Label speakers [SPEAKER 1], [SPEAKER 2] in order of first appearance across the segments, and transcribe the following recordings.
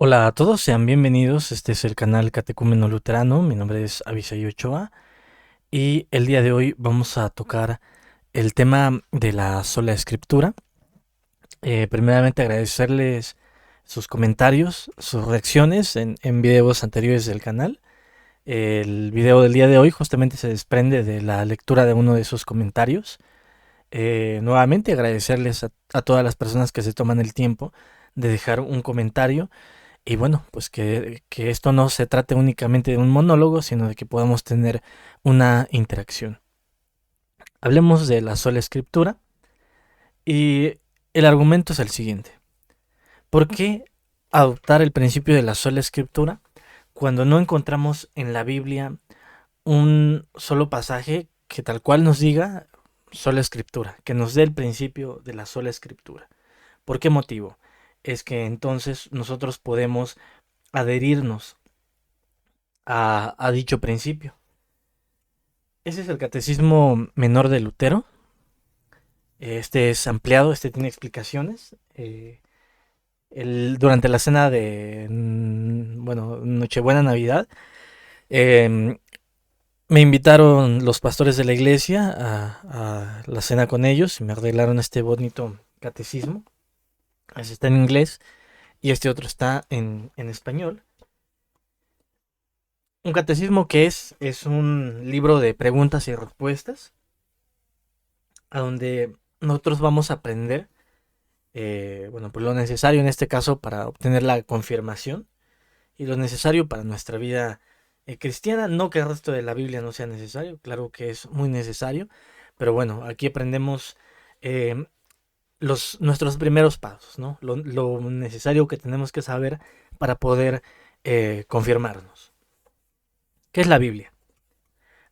[SPEAKER 1] Hola a todos, sean bienvenidos. Este es el canal Catecúmeno Luterano. Mi nombre es Abisaí Ochoa y el día de hoy vamos a tocar el tema de la sola escritura. Primeramente agradecerles sus comentarios, sus reacciones en videos anteriores del canal. El video del día de hoy justamente se desprende de la lectura de uno de sus comentarios. Nuevamente agradecerles a todas las personas que se toman el tiempo de dejar un comentario. Y bueno, pues que esto no se trate únicamente de un monólogo, sino de que podamos tener una interacción. Hablemos de la sola escritura y el argumento es el siguiente. ¿Por qué adoptar el principio de la sola escritura cuando no encontramos en la Biblia un solo pasaje que tal cual nos diga sola escritura, que nos dé el principio de la sola escritura? ¿Por qué motivo? Es que entonces nosotros podemos adherirnos a dicho principio. Ese es el Catecismo Menor de Lutero. Este es ampliado, este tiene explicaciones. Durante la cena de, bueno, Nochebuena, Navidad, eh, me invitaron los pastores de la iglesia a la cena con ellos y me arreglaron este bonito catecismo. Ese está en inglés y este otro está en español. Un catecismo que es un libro de preguntas y respuestas, a donde nosotros vamos a aprender, bueno, pues lo necesario en este caso para obtener la confirmación y lo necesario para nuestra vida cristiana. No que el resto de la Biblia no sea necesario, claro que es muy necesario, pero bueno, aquí aprendemos eh, nuestros primeros pasos, ¿no? Lo necesario que tenemos que saber para poder confirmarnos. ¿Qué es la Biblia?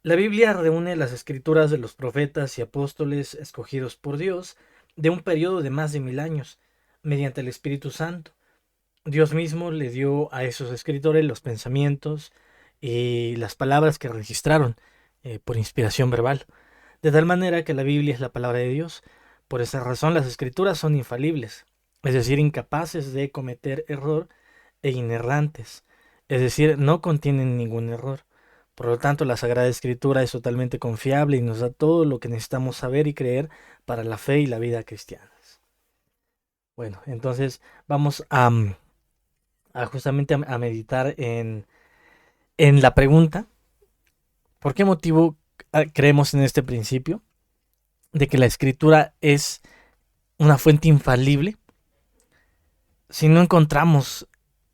[SPEAKER 1] La Biblia reúne las escrituras de los profetas y apóstoles escogidos por Dios de un periodo de más de 1000 años, mediante el Espíritu Santo. Dios mismo le dio a esos escritores los pensamientos y las palabras que registraron por inspiración verbal, de tal manera que la Biblia es la palabra de Dios. Por esa razón las escrituras son infalibles, es decir, incapaces de cometer error e inerrantes, es decir, no contienen ningún error. Por lo tanto, la Sagrada Escritura es totalmente confiable y nos da todo lo que necesitamos saber y creer para la fe y la vida cristianas. Bueno, entonces vamos a justamente a meditar en la pregunta, ¿por qué motivo creemos en este principio de que la Escritura es una fuente infalible si no encontramos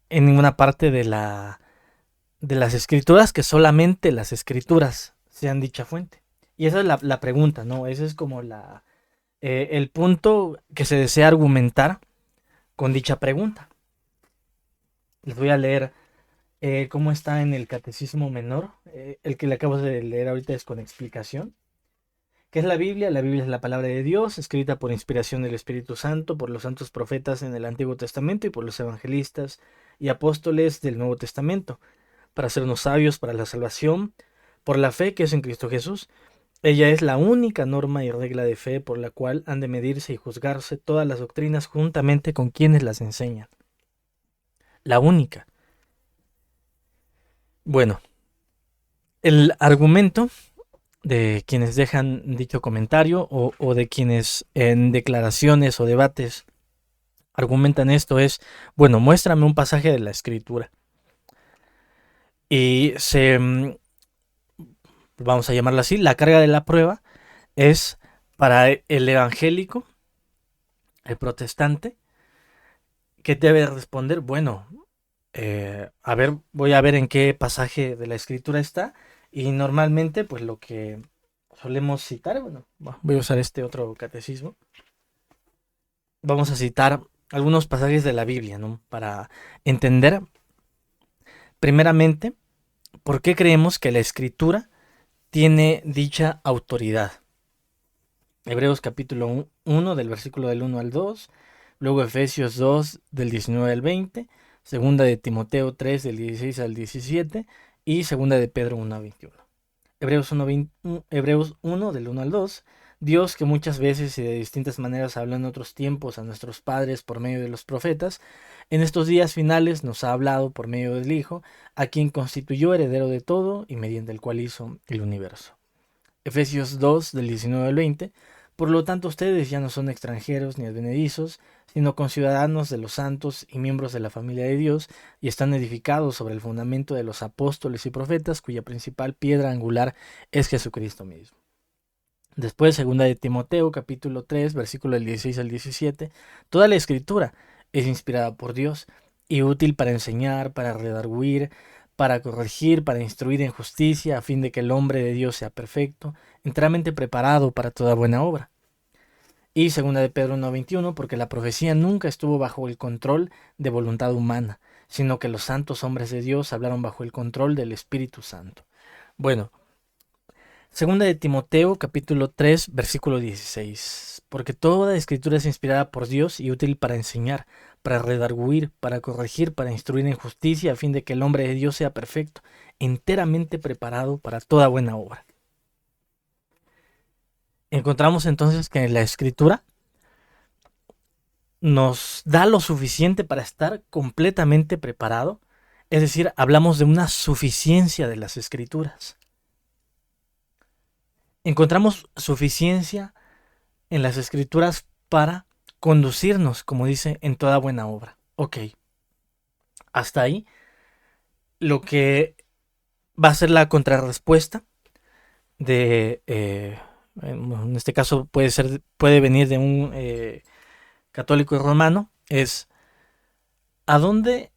[SPEAKER 1] en ninguna parte de las escrituras que solamente las escrituras sean dicha fuente? Y esa es la pregunta, ¿no? Ese es como el punto que se desea argumentar con dicha pregunta. Les voy a leer cómo está en el Catecismo Menor. El que le acabo de leer ahorita es con explicación. ¿Qué es la Biblia? La Biblia es la palabra de Dios, escrita por inspiración del Espíritu Santo, por los santos profetas en el Antiguo Testamento y por los evangelistas y apóstoles del Nuevo Testamento, para hacernos sabios para la salvación, por la fe que es en Cristo Jesús. Ella es la única norma y regla de fe por la cual han de medirse y juzgarse todas las doctrinas juntamente con quienes las enseñan. La única. Bueno, el argumento de quienes dejan dicho comentario o de quienes en declaraciones o debates argumentan esto es, bueno, muéstrame un pasaje de la escritura. Y vamos a llamarlo así, la carga de la prueba es para el evangélico, el protestante, que debe responder, bueno, a ver, voy a ver en qué pasaje de la escritura está, y normalmente pues lo que solemos citar, bueno, voy a usar este otro catecismo, vamos a citar algunos pasajes de la Biblia, ¿no? Para entender primeramente por qué creemos que la escritura tiene dicha autoridad. Hebreos capítulo 1 del versículo del 1 al 2, luego Efesios 2 del 19 al 20, segunda de Timoteo 3 del 16 al 17 y segunda de Pedro 1 al 21. Hebreos 1 del 1 al 2, Dios que muchas veces y de distintas maneras habló en otros tiempos a nuestros padres por medio de los profetas, En estos días finales nos ha hablado por medio del Hijo, a quien constituyó heredero de todo y mediante el cual hizo el universo. Efesios 2, del 19 al 20. Por lo tanto, ustedes ya no son extranjeros ni advenedizos, sino conciudadanos de los santos y miembros de la familia de Dios, y están edificados sobre el fundamento de los apóstoles y profetas, cuya principal piedra angular es Jesucristo mismo. Después, segunda de Timoteo, capítulo 3, versículo del 16 al 17, toda la escritura es inspirada por Dios y útil para enseñar, para redarguir, para corregir, para instruir en justicia, a fin de que el hombre de Dios sea perfecto, enteramente preparado para toda buena obra. Y segunda de Pedro 1:21, porque la profecía nunca estuvo bajo el control de voluntad humana, sino que los santos hombres de Dios hablaron bajo el control del Espíritu Santo. Bueno, segunda de Timoteo, capítulo 3, versículo 16. Porque toda escritura es inspirada por Dios y útil para enseñar, para redarguir, para corregir, para instruir en justicia, a fin de que el hombre de Dios sea perfecto, enteramente preparado para toda buena obra. Encontramos entonces que la escritura nos da lo suficiente para estar completamente preparado. Es decir, hablamos de una suficiencia de las escrituras. Encontramos suficiencia en las escrituras para conducirnos, como dice, en toda buena obra. Ok, hasta ahí lo que va a ser la contrarrespuesta de, en este caso puede venir de un católico romano, es a dónde,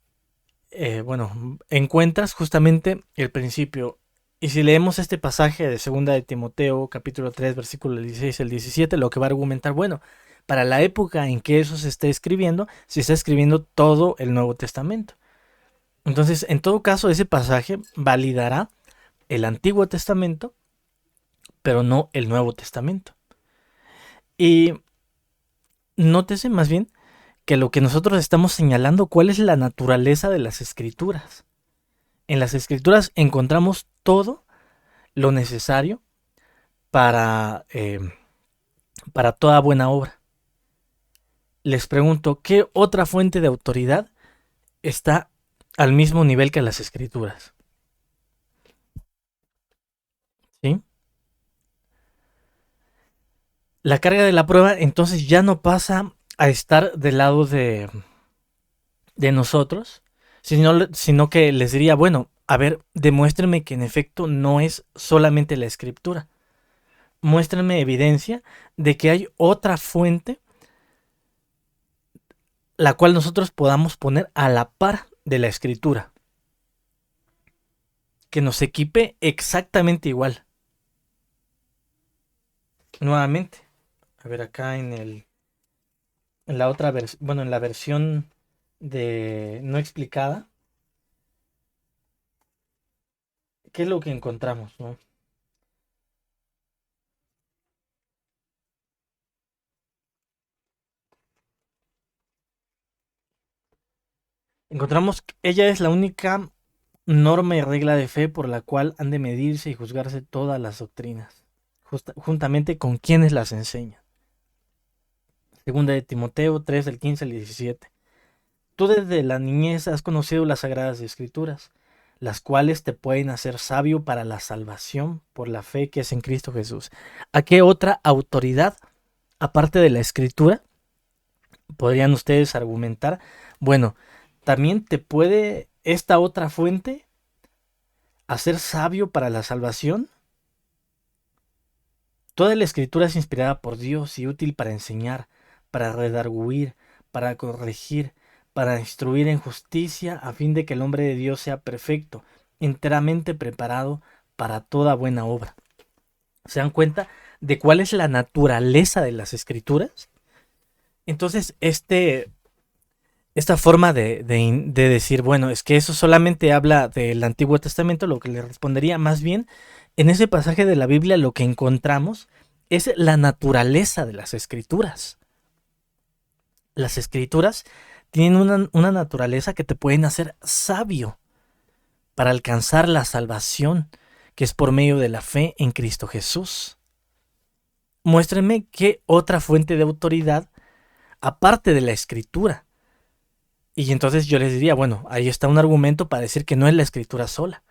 [SPEAKER 1] encuentras justamente el principio. Y si leemos este pasaje de segunda de Timoteo, capítulo 3, versículo 16 al 17, lo que va a argumentar, bueno, para la época en que eso se esté escribiendo, se está escribiendo todo el Nuevo Testamento. Entonces, en todo caso, ese pasaje validará el Antiguo Testamento, pero no el Nuevo Testamento. Y nótese más bien que lo que nosotros estamos señalando, cuál es la naturaleza de las Escrituras. En las Escrituras encontramos todo lo necesario para toda buena obra. Les pregunto, ¿qué otra fuente de autoridad está al mismo nivel que las Escrituras? ¿Sí? La carga de la prueba entonces ya no pasa a estar del lado de nosotros, sino que les diría, bueno, a ver, demuéstrenme que en efecto no es solamente la Escritura. Muéstrenme evidencia de que hay otra fuente la cual nosotros podamos poner a la par de la Escritura, que nos equipe exactamente igual. Nuevamente, a ver acá en la otra versión, en la versión de no explicada, ¿qué es lo que encontramos, no? Encontramos que ella es la única norma y regla de fe por la cual han de medirse y juzgarse todas las doctrinas, juntamente con quienes las enseñan. Segunda de Timoteo 3, del 15 al 17. Tú desde la niñez has conocido las sagradas escrituras, las cuales te pueden hacer sabio para la salvación por la fe que es en Cristo Jesús. ¿A qué otra autoridad, aparte de la escritura, podrían ustedes argumentar? Bueno, también te puede esta otra fuente hacer sabio para la salvación. Toda la escritura es inspirada por Dios y útil para enseñar, para redarguir, para corregir, para instruir en justicia, a fin de que el hombre de Dios sea perfecto, enteramente preparado para toda buena obra. ¿Se dan cuenta de cuál es la naturaleza de las escrituras? Entonces, esta forma de decir, bueno, es que eso solamente habla del Antiguo Testamento, lo que le respondería más bien, en ese pasaje de la Biblia lo que encontramos es la naturaleza de las escrituras. Las escrituras tienen una naturaleza que te pueden hacer sabio para alcanzar la salvación, que es por medio de la fe en Cristo Jesús. Muéstrenme qué otra fuente de autoridad, aparte de la escritura, Y entonces yo les diría, bueno, ahí está un argumento para decir que no es la escritura sola.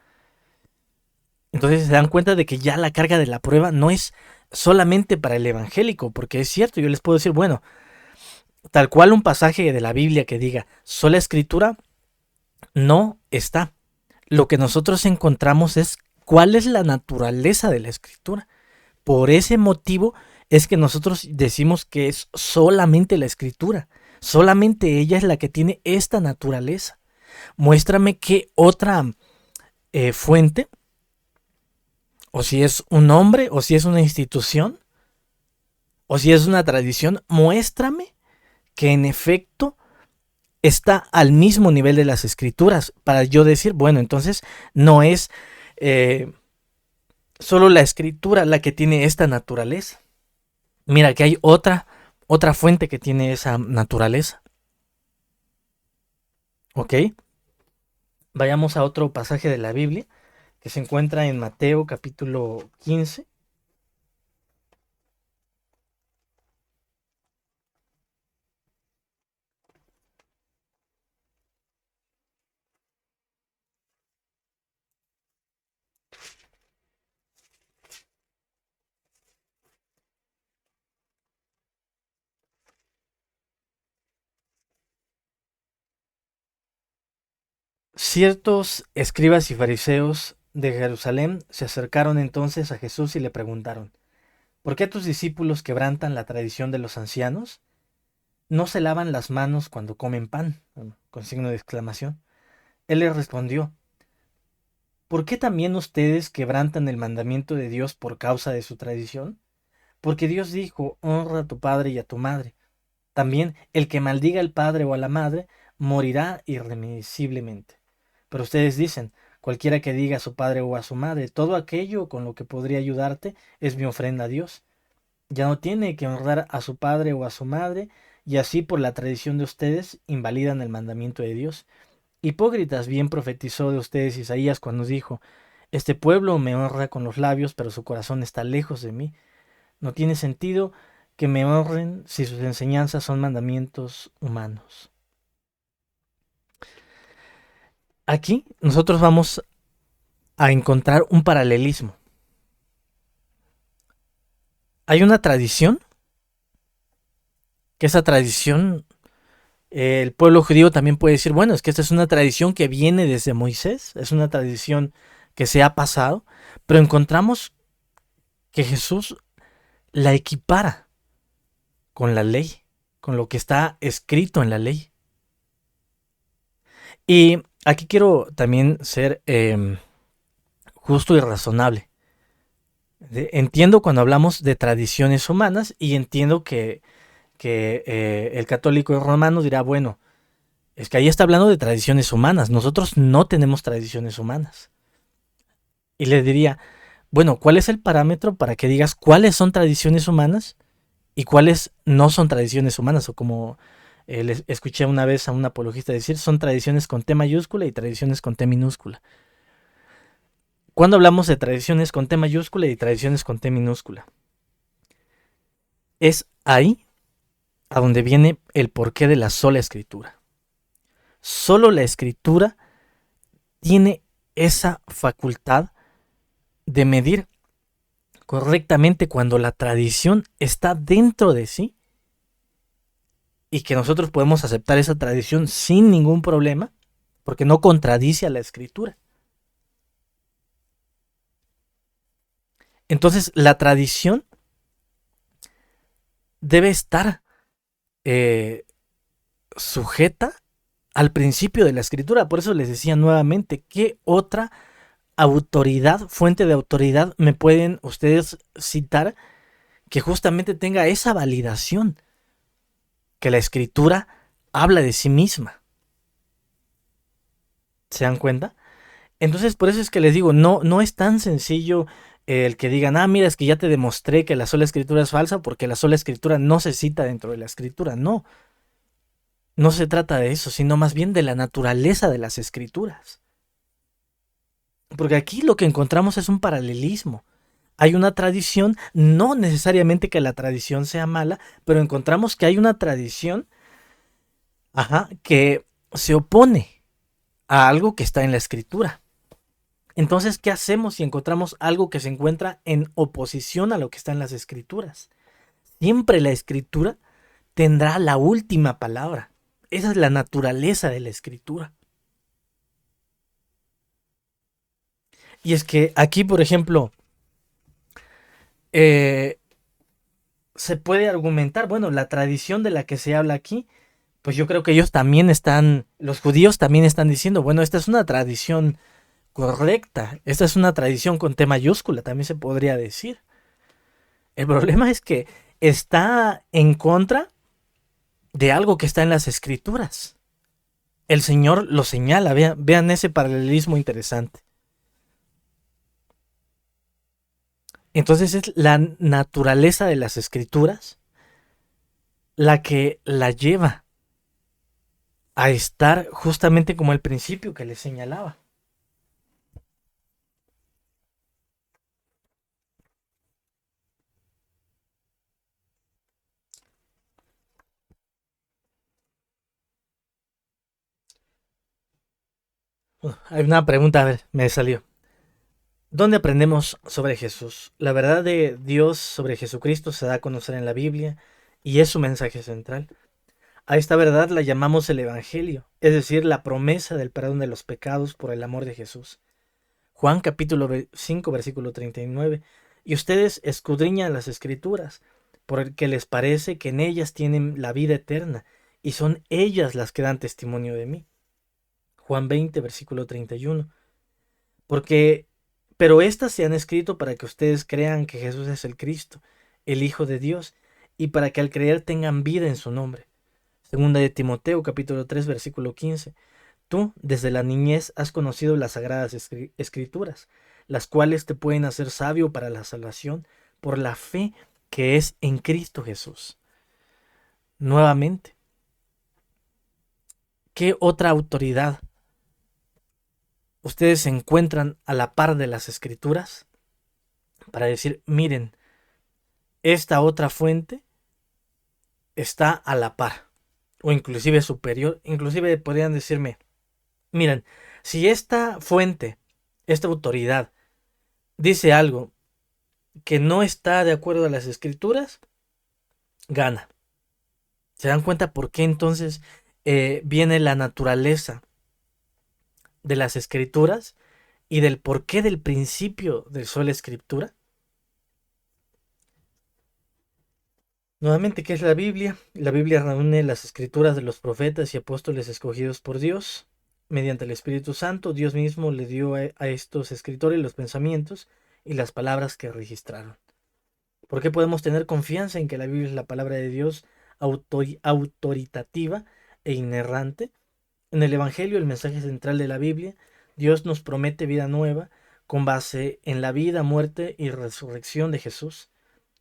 [SPEAKER 1] Entonces se dan cuenta de que ya la carga de la prueba no es solamente para el evangélico, porque es cierto, yo les puedo decir, bueno, tal cual un pasaje de la Biblia que diga sola escritura, no está. Lo que nosotros encontramos es cuál es la naturaleza de la escritura. Por ese motivo es que nosotros decimos que es solamente la escritura. Solamente ella es la que tiene esta naturaleza. Muéstrame qué otra fuente, o si es un hombre, o si es una institución, o si es una tradición, muéstrame que en efecto está al mismo nivel de las escrituras, para yo decir, bueno, entonces no es eh, solo la escritura la que tiene esta naturaleza. Mira, que hay otra fuente que tiene esa naturaleza. ¿Ok? Vayamos a otro pasaje de la Biblia que se encuentra en Mateo capítulo 15. Ciertos escribas y fariseos de Jerusalén se acercaron entonces a Jesús y le preguntaron, ¿por qué tus discípulos quebrantan la tradición de los ancianos? ¿No se lavan las manos cuando comen pan? Con signo de exclamación. Él les respondió, ¿por qué también ustedes quebrantan el mandamiento de Dios por causa de su tradición? Porque Dios dijo, honra a tu padre y a tu madre. También el que maldiga al padre o a la madre morirá irremisiblemente. Pero ustedes dicen, cualquiera que diga a su padre o a su madre, todo aquello con lo que podría ayudarte es mi ofrenda a Dios. Ya no tiene que honrar a su padre o a su madre, y así por la tradición de ustedes invalidan el mandamiento de Dios. Hipócritas, bien profetizó de ustedes Isaías cuando dijo, este pueblo me honra con los labios, pero su corazón está lejos de mí. No tiene sentido que me honren si sus enseñanzas son mandamientos humanos. Aquí nosotros vamos a encontrar un paralelismo. Hay una tradición, que esa tradición, el pueblo judío también puede decir, bueno, es que esta es una tradición que viene desde Moisés, es una tradición que se ha pasado, pero encontramos que Jesús la equipara con la ley, con lo que está escrito en la ley. Y aquí quiero también ser justo y razonable. Entiendo cuando hablamos de tradiciones humanas y entiendo que el católico romano dirá, bueno, es que ahí está hablando de tradiciones humanas, nosotros no tenemos tradiciones humanas. Y le diría, bueno, ¿cuál es el parámetro para que digas cuáles son tradiciones humanas y cuáles no son tradiciones humanas? O como les escuché una vez a un apologista decir, son tradiciones con T mayúscula y tradiciones con T minúscula. Cuando hablamos de tradiciones con T mayúscula y tradiciones con T minúscula, es ahí a donde viene el porqué de la sola escritura. Solo la escritura tiene esa facultad de medir correctamente cuando la tradición está dentro de sí y que nosotros podemos aceptar esa tradición sin ningún problema porque no contradice a la escritura. Entonces la tradición debe estar eh, sujeta al principio de la escritura. Por eso les decía nuevamente, ¿qué otra autoridad, fuente de autoridad me pueden ustedes citar que justamente tenga esa validación? Que la escritura habla de sí misma. ¿Se dan cuenta? Entonces, por eso es que les digo, no es tan sencillo el que digan, mira, es que ya te demostré que la sola escritura es falsa porque la sola escritura no se cita dentro de la escritura. No, no se trata de eso, sino más bien de la naturaleza de las escrituras. Porque aquí lo que encontramos es un paralelismo. Hay una tradición, no necesariamente que la tradición sea mala, pero encontramos que hay una tradición, que se opone a algo que está en la escritura. Entonces, ¿qué hacemos si encontramos algo que se encuentra en oposición a lo que está en las escrituras? Siempre la escritura tendrá la última palabra. Esa es la naturaleza de la escritura. Y es que aquí, por ejemplo, eh, se puede argumentar, bueno, la tradición de la que se habla aquí, pues yo creo que ellos también están, los judíos también están diciendo, bueno, esta es una tradición correcta, esta es una tradición con T mayúscula, también se podría decir. El problema es que está en contra de algo que está en las escrituras. El Señor lo señala, vean ese paralelismo interesante. Entonces es la naturaleza de las escrituras la que la lleva a estar justamente como el principio que les señalaba. Hay una pregunta, a ver, me salió. ¿Dónde aprendemos sobre Jesús? La verdad de Dios sobre Jesucristo se da a conocer en la Biblia y es su mensaje central. A esta verdad la llamamos el Evangelio, es decir, la promesa del perdón de los pecados por el amor de Jesús. Juan capítulo 5 versículo 39. Y ustedes escudriñan las escrituras, porque les parece que en ellas tienen la vida eterna, y son ellas las que dan testimonio de mí. Juan 20 versículo 31. Porque, pero estas se han escrito para que ustedes crean que Jesús es el Cristo, el Hijo de Dios, y para que al creer tengan vida en su nombre. Segunda de Timoteo capítulo 3 versículo 15. Tú, desde la niñez, has conocido las sagradas escrituras, las cuales te pueden hacer sabio para la salvación por la fe que es en Cristo Jesús. Nuevamente, ¿qué otra autoridad ustedes encuentran a la par de las escrituras para decir, miren, esta otra fuente está a la par o inclusive superior? Inclusive podrían decirme, miren, si esta fuente, esta autoridad dice algo que no está de acuerdo a las escrituras, gana. ¿Se dan cuenta por qué entonces viene la naturaleza de las escrituras y del porqué del principio de sola escritura? Nuevamente, ¿qué es la Biblia? La Biblia reúne las escrituras de los profetas y apóstoles escogidos por Dios. Mediante el Espíritu Santo, Dios mismo le dio a estos escritores los pensamientos y las palabras que registraron. ¿Por qué podemos tener confianza en que la Biblia es la palabra de Dios autoritativa e inerrante? En el Evangelio, el mensaje central de la Biblia, Dios nos promete vida nueva con base en la vida, muerte y resurrección de Jesús.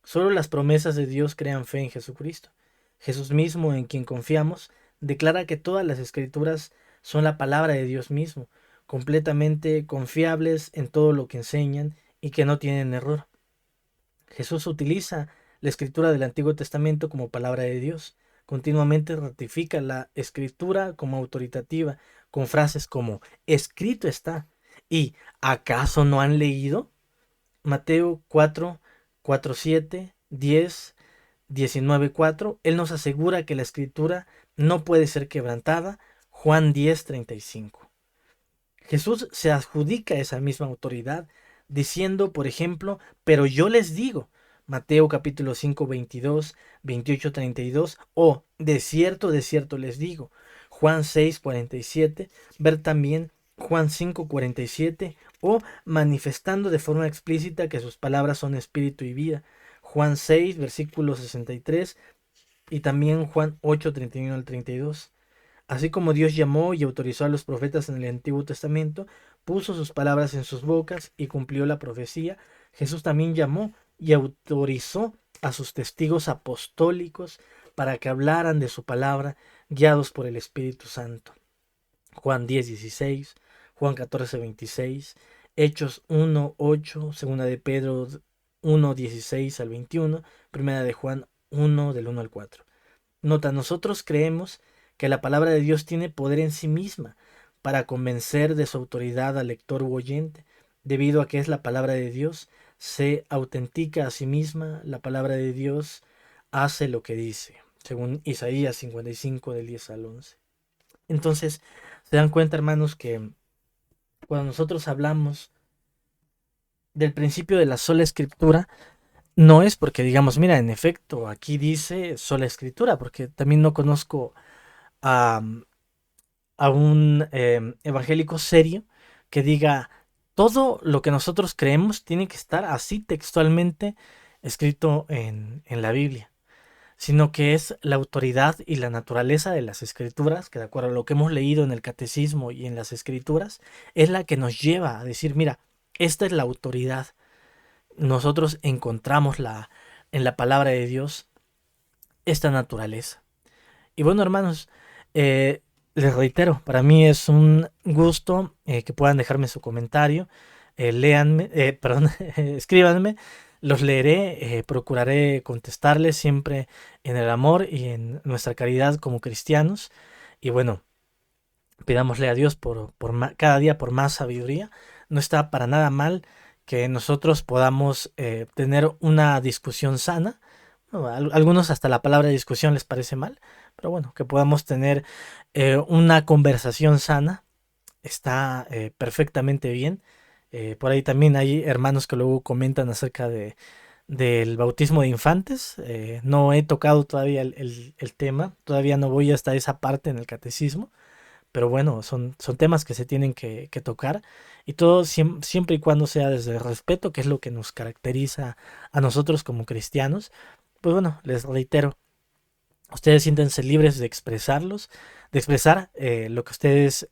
[SPEAKER 1] Solo las promesas de Dios crean fe en Jesucristo. Jesús mismo, en quien confiamos, declara que todas las escrituras son la palabra de Dios mismo, completamente confiables en todo lo que enseñan y que no tienen error. Jesús utiliza la escritura del Antiguo Testamento como palabra de Dios. Continuamente ratifica la escritura como autoritativa, con frases como escrito está y ¿acaso no han leído? Mateo 4, 4, 7, 10, 19, 4. Él nos asegura que la escritura no puede ser quebrantada. Juan 10, 35. Jesús se adjudica esa misma autoridad diciendo, por ejemplo, pero yo les digo, Mateo capítulo 5, 22, 28, 32, o de cierto les digo, Juan 6, 47, ver también Juan 5, 47, o manifestando de forma explícita que sus palabras son espíritu y vida, Juan 6, versículo 63, y también Juan 8, 31 al 32. Así como Dios llamó y autorizó a los profetas en el Antiguo Testamento, puso sus palabras en sus bocas y cumplió la profecía, Jesús también llamó y autorizó a sus testigos apostólicos para que hablaran de su palabra, guiados por el Espíritu Santo. Juan 10, 16, Juan 14, 26, Hechos 1, 8, Segunda de Pedro 1, 16 al 21, Primera de Juan 1, del 1 al 4. Nota, nosotros creemos que la palabra de Dios tiene poder en sí misma para convencer de su autoridad al lector u oyente, debido a que es la palabra de Dios, se autentica a sí misma, la palabra de Dios hace lo que dice, según Isaías 55 del 10 al 11. Entonces, se dan cuenta, hermanos, que cuando nosotros hablamos del principio de la sola escritura, no es porque digamos, mira, en efecto, aquí dice sola escritura, porque también no conozco a, a un evangélico serio que diga, todo lo que nosotros creemos tiene que estar así textualmente escrito en la Biblia, sino que es la autoridad y la naturaleza de las escrituras, que de acuerdo a lo que hemos leído en el catecismo y en las escrituras, es la que nos lleva a decir, mira, esta es la autoridad. Nosotros encontramos en la palabra de Dios esta naturaleza. Y bueno, hermanos, les reitero, para mí es un gusto que puedan dejarme su comentario, léanme, perdón, escríbanme, los leeré, procuraré contestarles siempre en el amor y en nuestra caridad como cristianos. Y bueno, pidámosle a Dios cada día por más sabiduría. No está para nada mal que nosotros podamos tener una discusión sana. No, a algunos hasta la palabra discusión les parece mal, pero bueno, que podamos tener una conversación sana está perfectamente bien. Por ahí también hay hermanos que luego comentan acerca del bautismo de infantes. No he tocado todavía el tema, todavía no voy hasta esa parte en el catecismo, pero bueno, son temas que se tienen que tocar, y todo siempre y cuando sea desde el respeto, que es lo que nos caracteriza a nosotros como cristianos. Pues bueno, les reitero, ustedes siéntense libres de expresar lo que ustedes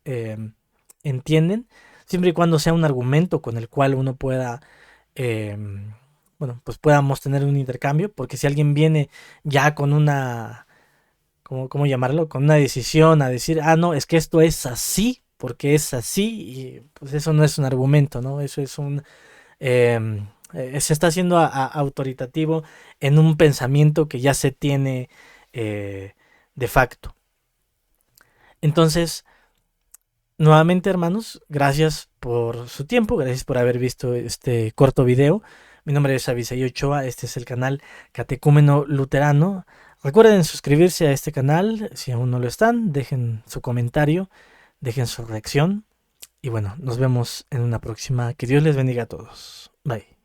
[SPEAKER 1] entienden, siempre y cuando sea un argumento con el cual uno pueda, eh, bueno, pues podamos tener un intercambio, porque si alguien viene ya con una, ¿cómo llamarlo? Con una decisión a decir, ah, no, es que esto es así, porque es así, y pues eso no es un argumento, ¿no? Eso es se está haciendo autoritativo en un pensamiento que ya se tiene de facto. Entonces, nuevamente, hermanos, gracias por su tiempo, gracias por haber visto este corto video. Mi nombre es Abisai Ochoa, este es el canal Catecúmeno Luterano. Recuerden suscribirse a este canal si aún no lo están, dejen su comentario, dejen su reacción, y bueno, nos vemos en una próxima. Que Dios les bendiga a todos. Bye.